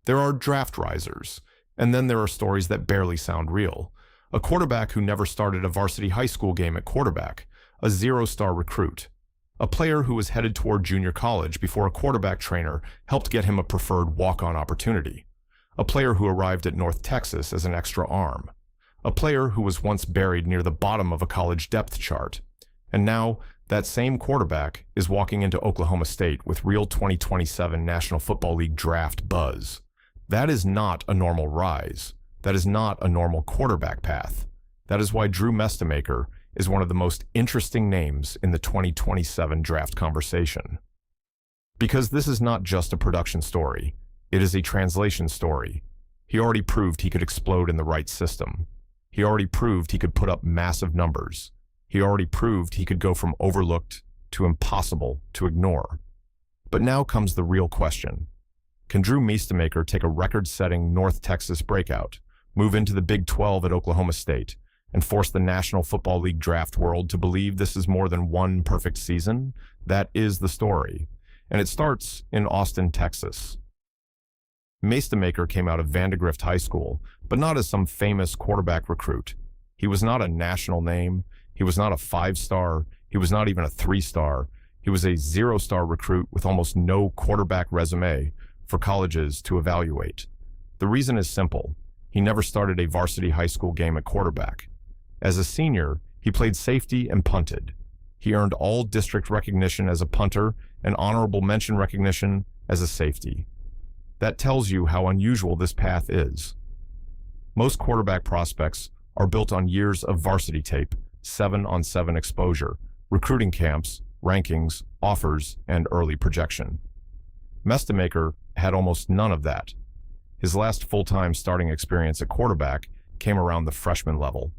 There are draft risers, and then there are stories that barely sound real. A quarterback who never started a varsity high school game at quarterback, a zero-star recruit. A player who was headed toward junior college before a quarterback trainer helped get him a preferred walk-on opportunity. A player who arrived at North Texas as an extra arm. A player who was once buried near the bottom of a college depth chart. And now, that same quarterback is walking into Oklahoma State with real 2027 National Football League draft buzz. That is not a normal rise. That is not a normal quarterback path. That is why Drew Mestemaker is one of the most interesting names in the 2027 draft conversation. Because this is not just a production story. It is a translation story. He already proved he could explode in the right system. He already proved he could put up massive numbers. He already proved he could go from overlooked to impossible to ignore. But now comes the real question. Can Drew Mestemaker take a record-setting North Texas breakout, move into the Big 12 at Oklahoma State, and force the National Football League draft world to believe this is more than one perfect season? That is the story. And it starts in Austin, Texas. Mestemaker came out of Vandegrift High School, but not as some famous quarterback recruit. He was not a national name. He was not a 5-star. He was not even a 3-star. He was a 0-star recruit with almost no quarterback resume for colleges to evaluate. The reason is simple. He never started a varsity high school game at quarterback. As a senior, he played safety and punted. He earned all district recognition as a punter and honorable mention recognition as a safety. That tells you how unusual this path is. Most quarterback prospects are built on years of varsity tape, 7-on-7 exposure, recruiting camps, rankings, offers, and early projection. Mestemaker had almost none of that. His last full-time starting experience at quarterback came around the freshman level.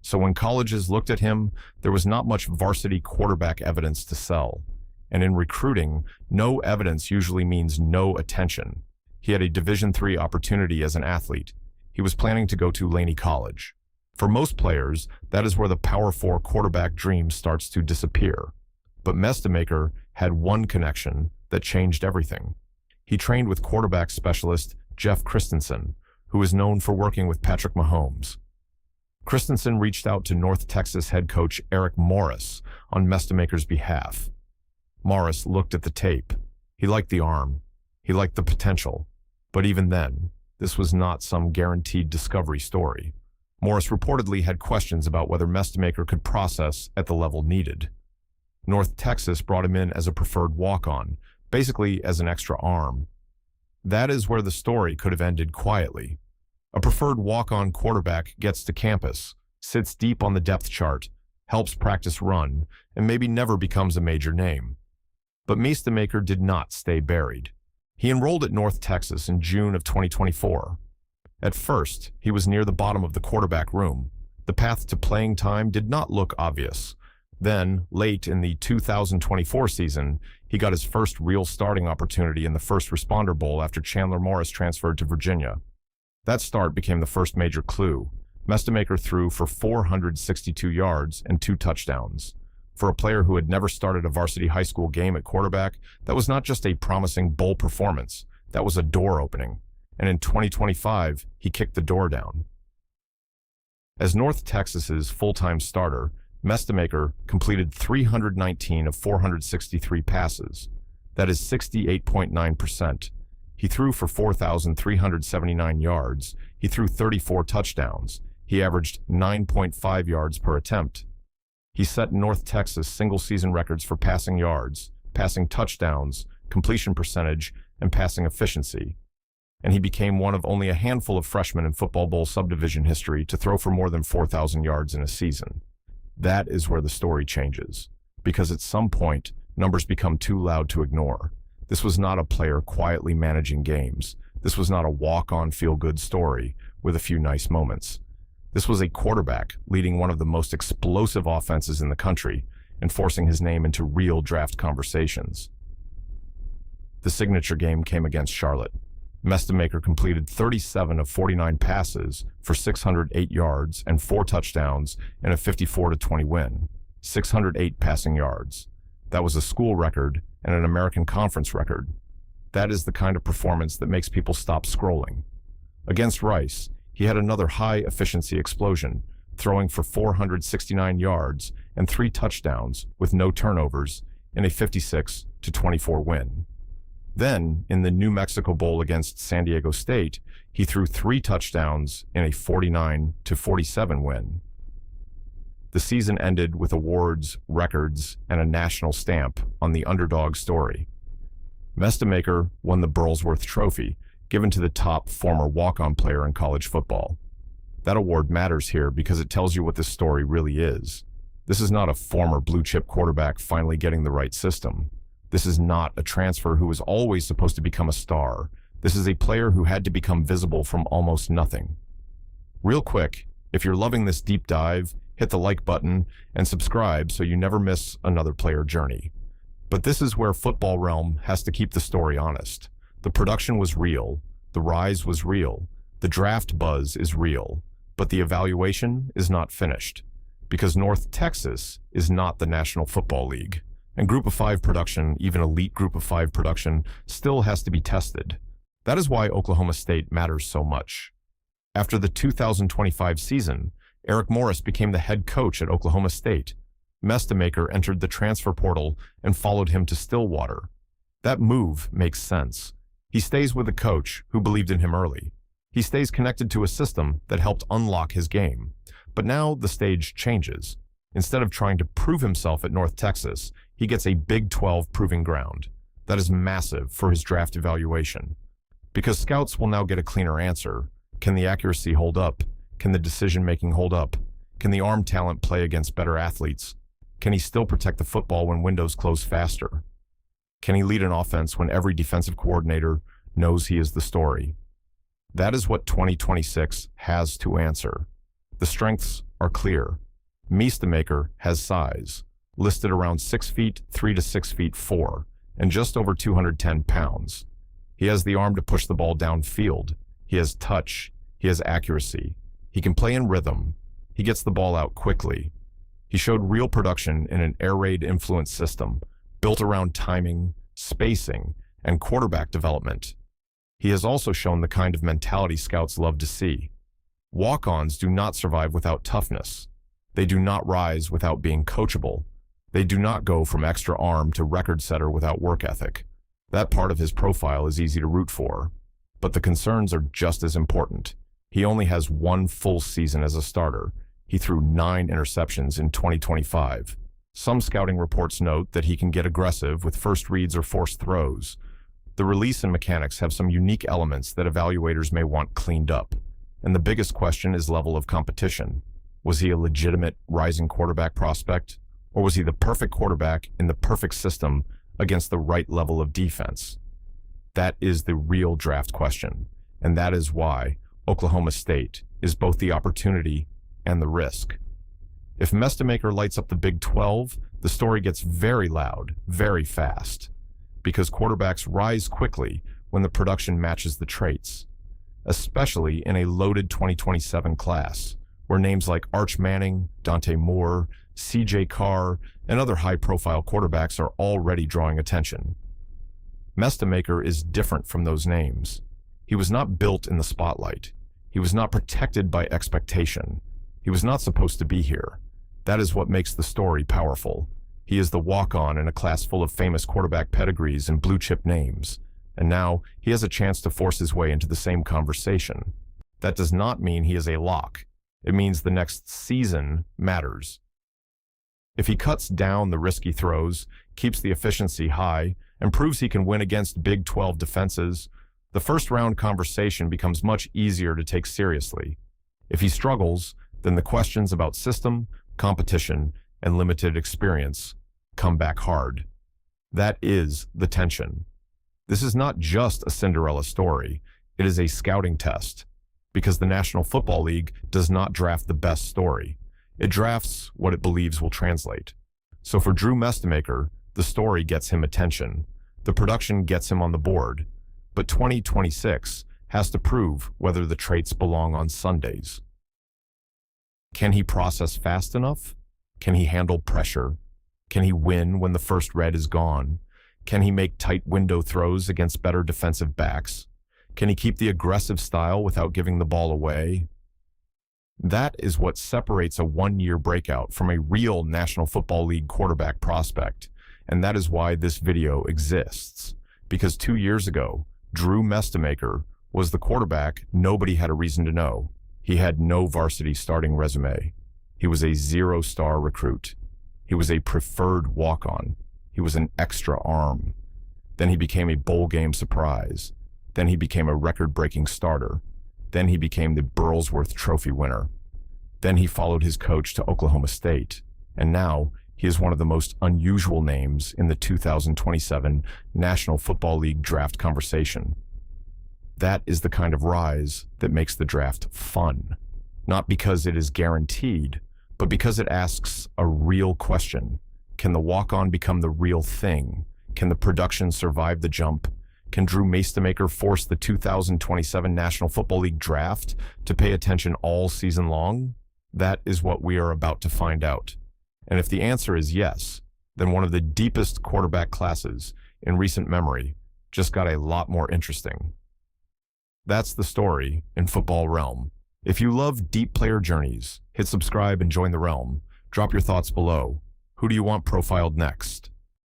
So when colleges looked at him, there was not much varsity quarterback evidence to sell. And in recruiting, no evidence usually means no attention. He had a Division III opportunity as an athlete. He was planning to go to Laney College. For most players, that is where the Power 4 quarterback dream starts to disappear. But Mestemaker had one connection that changed everything. He trained with quarterback specialist Jeff Christensen, who is known for working with Patrick Mahomes. Christensen reached out to North Texas head coach Eric Morris on Mestemaker's behalf. Morris looked at the tape. He liked the arm. He liked the potential. But even then, this was not some guaranteed discovery story. Morris reportedly had questions about whether Mestemaker could process at the level needed. North Texas brought him in as a preferred walk-on, basically as an extra arm. That is where the story could have ended quietly. A preferred walk-on quarterback gets to campus, sits deep on the depth chart, helps practice run, and maybe never becomes a major name. But Mestemaker did not stay buried. He enrolled at North Texas in June of 2024. At first, he was near the bottom of the quarterback room. The path to playing time did not look obvious. Then, late in the 2024 season, he got his first real starting opportunity in the First Responder Bowl after Chandler Morris transferred to Virginia. That start became the first major clue. Mestemaker threw for 462 yards and 2 touchdowns. For a player who had never started a varsity high school game at quarterback, that was not just a promising bowl performance, that was a door opening. And in 2025, he kicked the door down. As North Texas's full-time starter, Mestemaker completed 319 of 463 passes. That is 68.9%. He threw for 4,379 yards. He threw 34 touchdowns. He averaged 9.5 yards per attempt. He set North Texas single-season records for passing yards, passing touchdowns, completion percentage, and passing efficiency. And he became one of only a handful of freshmen in Football Bowl subdivision history to throw for more than 4,000 yards in a season. That is where the story changes, because at some point, numbers become too loud to ignore. This was not a player quietly managing games. This was not a walk-on feel-good story with a few nice moments. This was a quarterback leading one of the most explosive offenses in the country and forcing his name into real draft conversations. The signature game came against Charlotte. Mestemaker completed 37 of 49 passes for 608 yards and 4 touchdowns in a 54-20 win. 608 passing yards. That was a school record and an American Conference record. That is the kind of performance that makes people stop scrolling. Against Rice, he had another high-efficiency explosion, throwing for 469 yards and 3 touchdowns with no turnovers in a 56-24 win. Then, in the New Mexico Bowl against San Diego State, he threw 3 touchdowns in a 49-47 win. The season ended with awards, records, and a national stamp on the underdog story. Mestemaker won the Burlsworth Trophy, given to the top former walk-on player in college football. That award matters here because it tells you what this story really is. This is not a former blue-chip quarterback finally getting the right system. This is not a transfer who was always supposed to become a star. This is a player who had to become visible from almost nothing. Real quick, if you're loving this deep dive, hit the like button and subscribe so you never miss another player journey. But this is where FootballRealm has to keep the story honest. The production was real, the rise was real, the draft buzz is real, but the evaluation is not finished. Because North Texas is not the National Football League. And Group of 5 production, even elite Group of 5 production, still has to be tested. That is why Oklahoma State matters so much. After the 2025 season, Eric Morris became the head coach at Oklahoma State. Mestemaker entered the transfer portal and followed him to Stillwater. That move makes sense. He stays with a coach who believed in him early. He stays connected to a system that helped unlock his game. But now the stage changes. Instead of trying to prove himself at North Texas, he gets a Big 12 proving ground. That is massive for his draft evaluation. Because scouts will now get a cleaner answer. Can the accuracy hold up? Can the decision-making hold up? Can the arm talent play against better athletes? Can he still protect the football when windows close faster? Can he lead an offense when every defensive coordinator knows he is the story? That is what 2026 has to answer. The strengths are clear. Mestemaker has size, listed around 6 feet 3 to 6 feet 4, and just over 210 pounds. He has the arm to push the ball downfield. He has touch. He has accuracy. He can play in rhythm. He gets the ball out quickly. He showed real production in an air raid influence system built around timing, spacing, and quarterback development. He has also shown the kind of mentality scouts love to see. Walk-ons do not survive without toughness. They do not rise without being coachable. They do not go from extra arm to record setter without work ethic. That part of his profile is easy to root for. But the concerns are just as important. He only has 1 full season as a starter. He threw 9 interceptions in 2025. Some scouting reports note that he can get aggressive with first reads or forced throws. The release and mechanics have some unique elements that evaluators may want cleaned up. And the biggest question is level of competition. Was he a legitimate rising quarterback prospect? Or was he the perfect quarterback in the perfect system against the right level of defense? That is the real draft question. And that is why Oklahoma State is both the opportunity and the risk. If Mestemaker lights up the Big 12, the story gets very loud, very fast. Because quarterbacks rise quickly when the production matches the traits. Especially in a loaded 2027 class, where names like Arch Manning, Dante Moore, C.J. Carr, and other high-profile quarterbacks are already drawing attention. Mestemaker is different from those names. He was not built in the spotlight. He was not protected by expectation. He was not supposed to be here. That is what makes the story powerful. He is the walk-on in a class full of famous quarterback pedigrees and blue-chip names. And now he has a chance to force his way into the same conversation. That does not mean he is a lock. It means the next season matters. If he cuts down the risky throws, keeps the efficiency high, and proves he can win against Big 12 defenses, the first-round conversation becomes much easier to take seriously. If he struggles, then the questions about system, competition, and limited experience come back hard. That is the tension. This is not just a Cinderella story. It is a scouting test. Because the National Football League does not draft the best story. It drafts what it believes will translate. So for Drew Mestemaker, the story gets him attention. The production gets him on the board. But 2026 has to prove whether the traits belong on Sundays. Can he process fast enough? Can he handle pressure? Can he win when the first red is gone? Can he make tight window throws against better defensive backs? Can he keep the aggressive style without giving the ball away? That is what separates a one-year breakout from a real National Football League quarterback prospect, and that is why this video exists. Because 2 years ago, Drew Mestemaker was the quarterback nobody had a reason to know. He had no varsity starting resume. He was a zero-star recruit. He was a preferred walk-on. He was an extra arm. Then he became a bowl game surprise. Then he became a record-breaking starter. Then he became the Burlsworth Trophy winner. Then he followed his coach to Oklahoma State. And now he is one of the most unusual names in the 2027 National Football League draft conversation. That is the kind of rise that makes the draft fun. Not because it is guaranteed, but because it asks a real question. Can the walk-on become the real thing? Can the production survive the jump? Can Drew Mestemaker force the 2027 National Football League draft to pay attention all season long? That is what we are about to find out. And if the answer is yes, then one of the deepest quarterback classes in recent memory just got a lot more interesting. That's the story in Football Realm. If you love deep player journeys, hit subscribe and join the realm. Drop your thoughts below. Who do you want profiled next?